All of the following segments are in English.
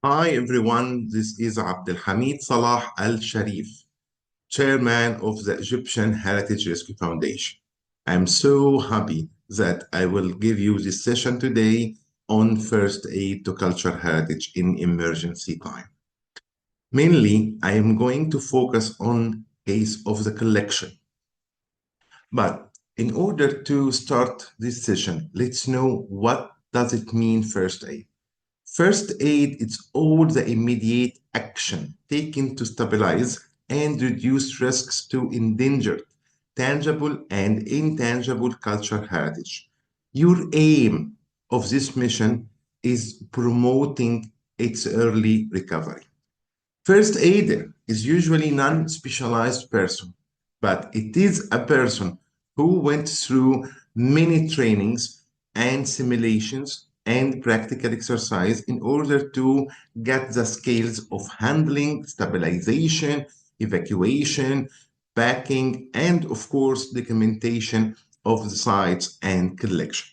Hi everyone, this is Abdelhamid Salah Al Sharif, Chairman of the Egyptian Heritage Rescue Foundation. I'm so happy that I will give you this session today on first aid to cultural heritage in emergency time. Mainly, I am going to focus on case of the collection. But in order to start this session, let's know what does it mean first aid. First aid is all the immediate action taken to stabilize and reduce risks to endangered, tangible and intangible cultural heritage. Your aim of this mission is promoting its early recovery. First aider is usually non-specialized person, but it is a person who went through many trainings and simulations and practical exercise in order to get the skills of handling, stabilization, evacuation, packing, and of course, documentation of the sites and collection.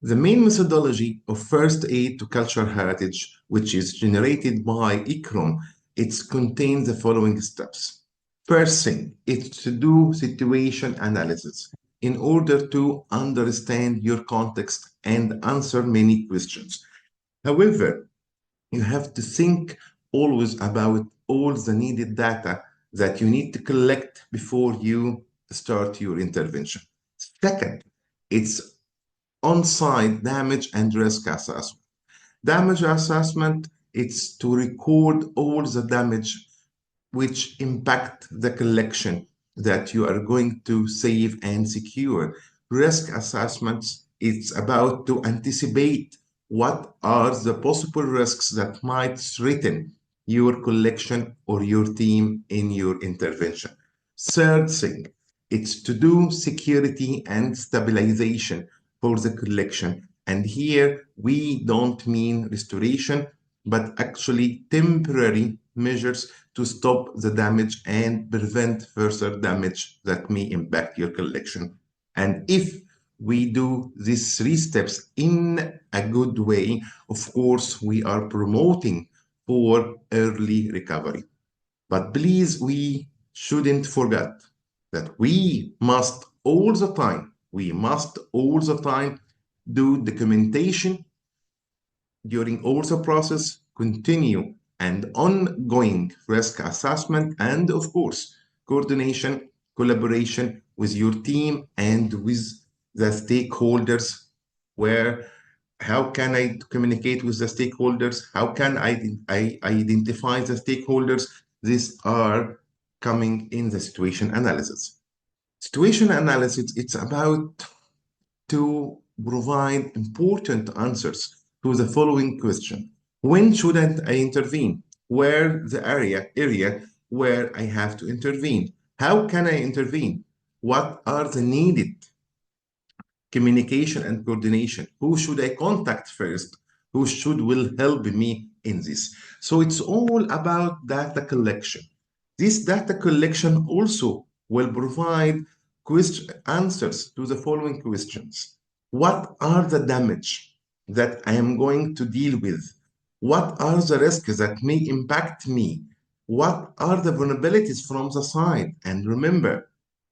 The main methodology of first aid to cultural heritage, which is generated by ICROM, it contains the following steps. First thing, it's to do situation analysis in order to understand your context and answer many questions. However, you have to think always about all the needed data that you need to collect before you start your intervention. Second, it's on-site damage and risk assessment. Damage assessment, it's to record all the damage which impact the collection that you are going to save and secure. Risk assessments, it's about to anticipate what are the possible risks that might threaten your collection or your team in your intervention. Third thing, it's to do security and stabilization for the collection. And here we don't mean restoration, but actually temporary measures to stop the damage and prevent further damage that may impact your collection. And if we do these three steps in a good way, of course, we are promoting for early recovery. But please, we shouldn't forget that we must all the time do documentation during all the process, continue and ongoing risk assessment, and of course, coordination, collaboration with your team and with the stakeholders. Where, how can I communicate with the stakeholders? How can I identify the stakeholders? These are coming in the situation analysis. Situation analysis, it's about to provide important answers to the following question. When shouldn't I intervene? Where the area where I have to intervene? How can I intervene? What are the needed communication and coordination? Who should I contact first? Who will help me in this? So it's all about data collection. This data collection also will provide answers to the following questions. What are the damage that I am going to deal with? What are the risks that may impact me? What are the vulnerabilities from the side? And remember,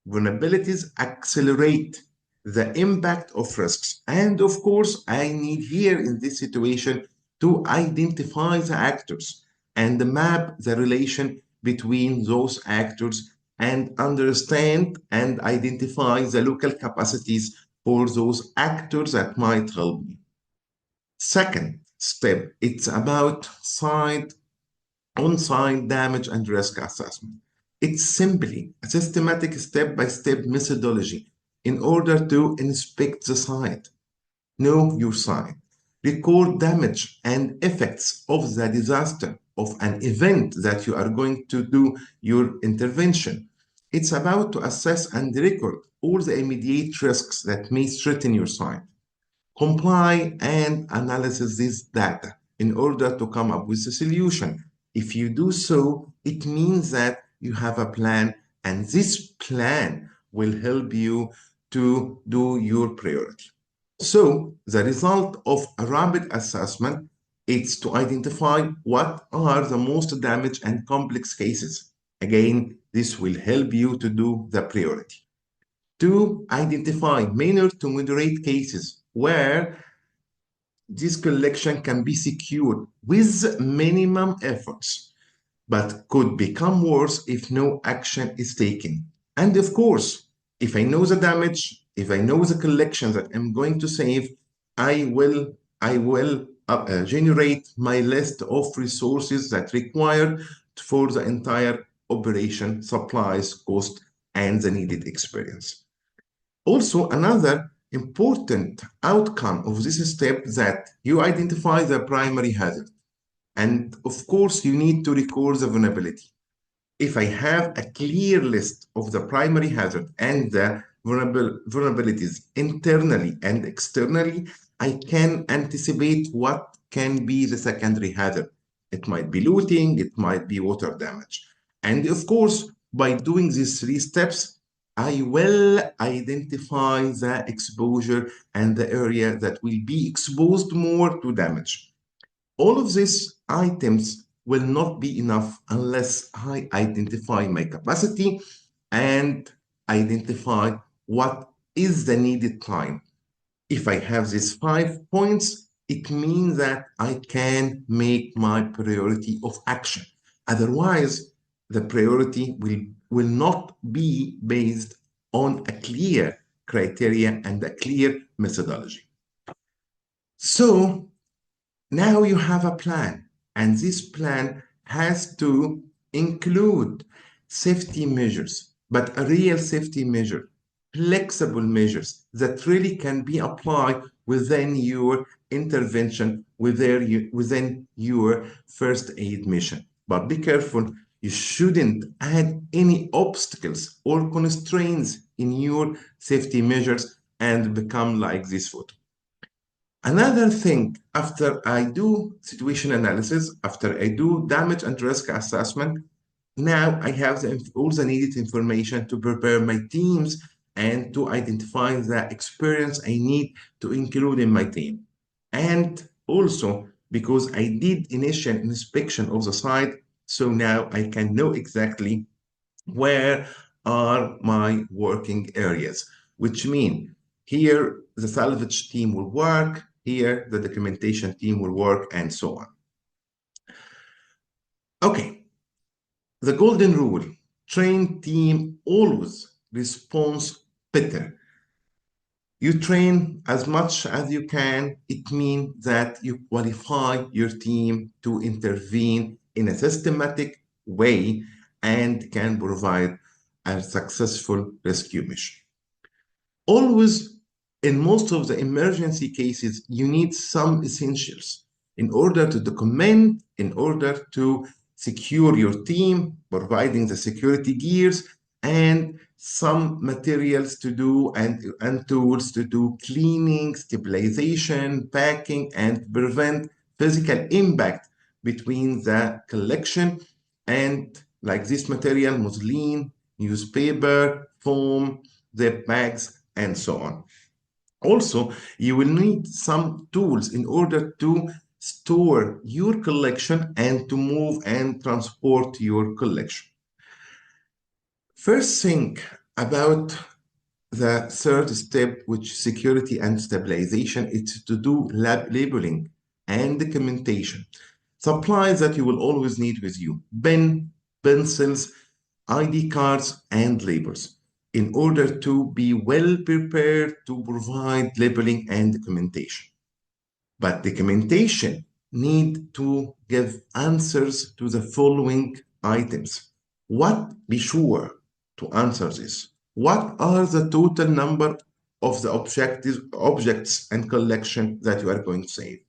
vulnerabilities accelerate the impact of risks. And of course, I need here in this situation to identify the actors and map the relation between those actors and understand and identify the local capacities for those actors that might help me. Second step, it's about on-site damage and risk assessment. It's simply a systematic step-by-step methodology in order to inspect the site, know your site, record damage and effects of the disaster, of an event that you are going to do your intervention. It's about to assess and record all the immediate risks that may threaten your site. Comply and analyze this data in order to come up with a solution. If you do so, it means that you have a plan, and this plan will help you to do your priority. So the result of a rapid assessment It's to identify what are the most damaged and complex cases. Again, this will help you to do the priority. To identify minor to moderate cases where this collection can be secured with minimum efforts, but could become worse if no action is taken. And of course, if I know the damage, if I know the collection that I'm going to save, I will generate my list of resources that required for the entire operation, supplies, cost, and the needed experience. Also, another important outcome of this step that you identify the primary hazard. And of course, you need to record the vulnerability. If I have a clear list of the primary hazard and the vulnerabilities internally and externally, I can anticipate what can be the secondary hazard. It might be looting, it might be water damage. And of course, by doing these three steps, I will identify the exposure and the area that will be exposed more to damage. All of these items will not be enough unless I identify my capacity and identify what is the needed time. If I have these 5 points, it means that I can make my priority of action. Otherwise, the priority will not be based on a clear criteria and a clear methodology. So now you have a plan, and this plan has to include safety measures, but a real safety measure, flexible measures that really can be applied within your intervention, within your first aid mission. But be careful, you shouldn't add any obstacles or constraints in your safety measures and become like this photo. Another thing, after I do situation analysis, after I do damage and risk assessment, now I have all the needed information to prepare my teams and to identify the experience I need to include in my team. And also because I did initial inspection of the site, so now I can know exactly where are my working areas, which mean here the salvage team will work, here the documentation team will work, and so on. Okay, the golden rule, train team always responds better. You train as much as you can. It means that you qualify your team to intervene in a systematic way and can provide a successful rescue mission. Always, in most of the emergency cases, you need some essentials in order to document, in order to secure your team, providing the security gears, and some materials to do and tools to do cleaning, stabilization, packing, and prevent physical impact between the collection and like this material, muslin, newspaper, foam, zip bags, and so on. Also, you will need some tools in order to store your collection and to move and transport your collection. First thing about the third step, which security and stabilization, is to do labeling and documentation. Supplies that you will always need with you, pen, pencils, ID cards, and labels in order to be well prepared to provide labeling and documentation. But documentation need to give answers to the following items. What, be sure to answer this. What are the total number of the objects and collection that you are going to save?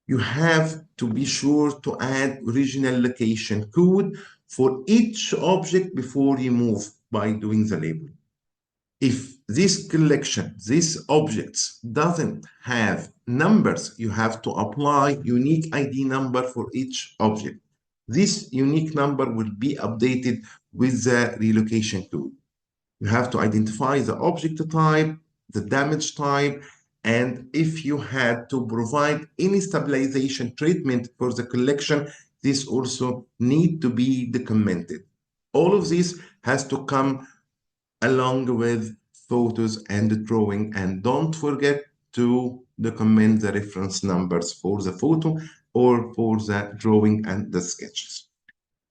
You have to be sure to add original location code for each object before you move by doing the label. If this collection, these objects doesn't have numbers, you have to apply unique ID number for each object. This unique number will be updated with the relocation code. You have to identify the object type, the damage type, And if you had to provide any stabilization treatment for the collection, this also need to be documented. All of this has to come along with photos and drawing, and don't forget to document the reference numbers for the photo or for the drawing and the sketches.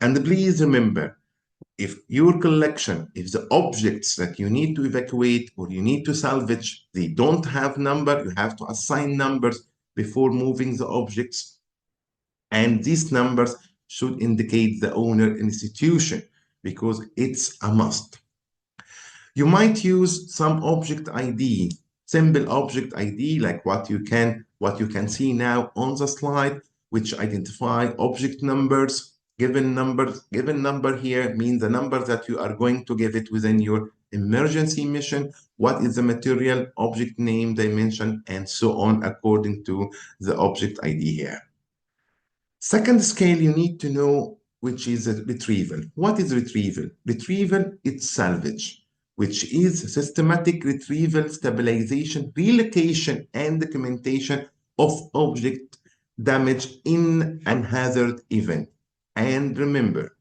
And please remember, if your collection, if the objects that you need to evacuate or you need to salvage, they don't have number, you have to assign numbers before moving the objects. And these numbers should indicate the owner institution because it's a must. You might use some object ID, simple object ID, like what you can see now on the slide, which identify object numbers. Given number here means the number that you are going to give it within your emergency mission. What is the material, object name, dimension, and so on according to the object ID here. Second scale you need to know, which is retrieval. What is retrieval? Retrieval is salvage, which is systematic retrieval, stabilization, relocation, and documentation of object damage in an hazard event. And remember,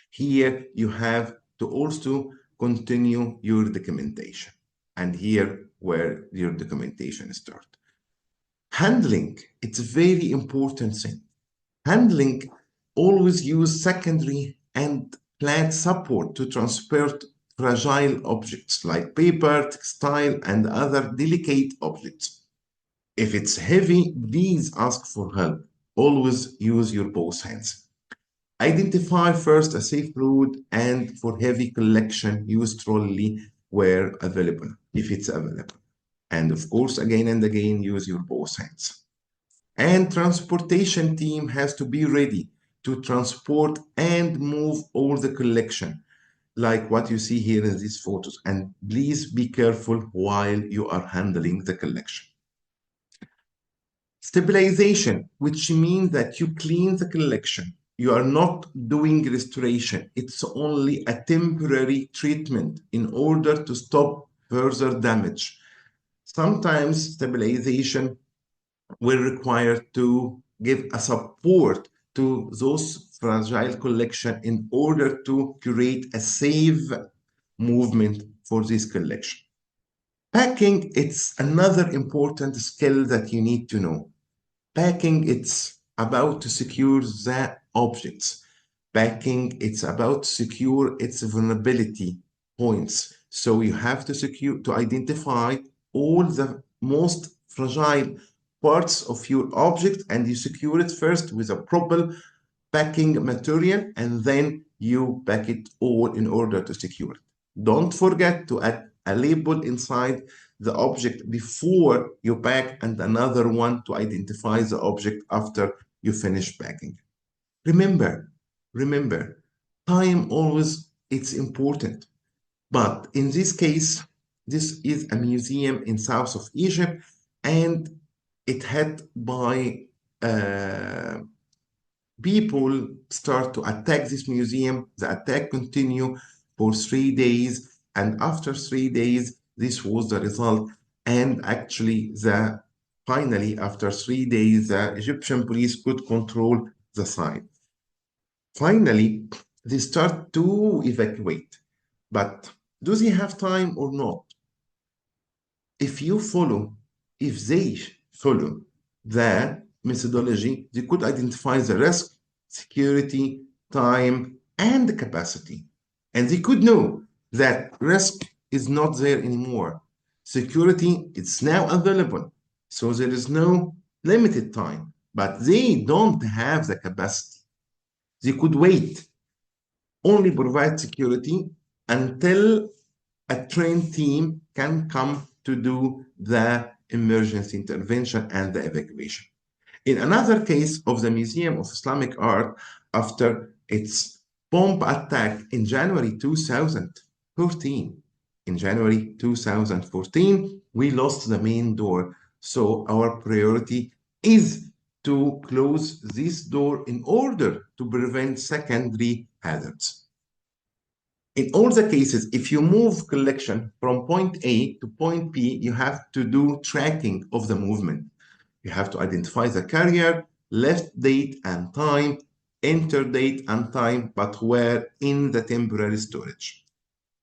here you have to also continue your documentation. And here where your documentation starts. Handling, it's a very important thing. Handling, always use secondary and plant support to transport fragile objects like paper, textile, and other delicate objects. If it's heavy, please ask for help. Always use your both hands. Identify first a safe route, and for heavy collection, use trolley where available, if it's available. And of course, again and again, use your both hands. And transportation team has to be ready to transport and move all the collection, like what you see here in these photos. And please be careful while you are handling the collection. Stabilization, which means that you clean the collection. You are not doing restoration. It's only a temporary treatment in order to stop further damage. Sometimes stabilization will require to give a support to those fragile collection in order to create a safe movement for this collection. Packing, it's another important skill that you need to know. Packing, it's about to secure the objects. Packing, it's about to secure its vulnerability points. So you have to identify all the most fragile parts of your object, and you secure it first with a proper packing material, and then you pack it all in order to secure it. Don't forget to add a label inside the object before you pack, and another one to identify the object after you finish packing. Remember, time always it's important. But in this case, this is a museum in south of Egypt, and it had by people start to attack this museum. The attack continued for 3 days, and after 3 days, this was the result. And actually, finally, after 3 days, the Egyptian police could control the site. Finally, they start to evacuate. But do they have time or not? If they follow the methodology, they could identify the risk, security, time, and capacity. And they could know that risk is not there anymore. Security, it's now available. So there is no limited time, but they don't have the capacity. They could wait, only provide security until a trained team can come to do the emergency intervention and the evacuation. In another case of the Museum of Islamic Art, after its bomb attack in January 2014, we lost the main door. So our priority is to close this door in order to prevent secondary hazards. In all the cases, if you move collection from point A to point B, you have to do tracking of the movement. You have to identify the carrier, left date and time, enter date and time, but where in the temporary storage.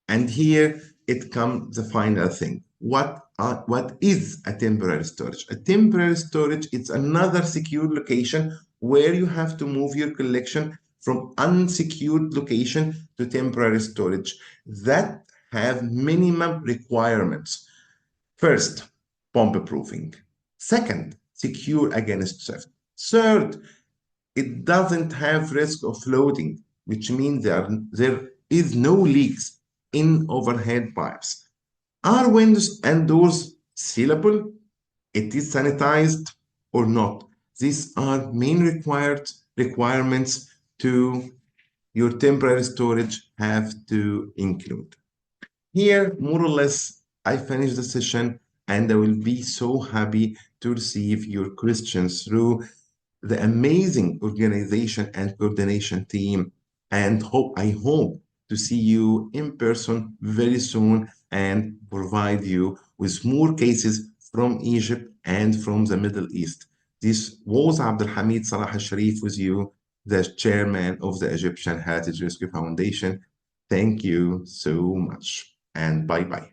And here it comes the final thing. What is a temporary storage? A temporary storage is another secure location where you have to move your collection from unsecured location to temporary storage that have minimum requirements. First, bomb proofing. Second, secure against theft. Third, it doesn't have risk of floating, which means there is no leaks in overhead pipes. Are windows and doors sealable? It is sanitized or not? These are main requirements to your temporary storage have to include. Here, more or less, I finish the session and I will be so happy to receive your questions through the amazing organization and coordination team. And I hope to see you in person very soon and provide you with more cases from Egypt and from the Middle East. This was Abdelhamid Salah al-Sharif with you, the chairman of the Egyptian Heritage Rescue Foundation. Thank you so much and bye bye.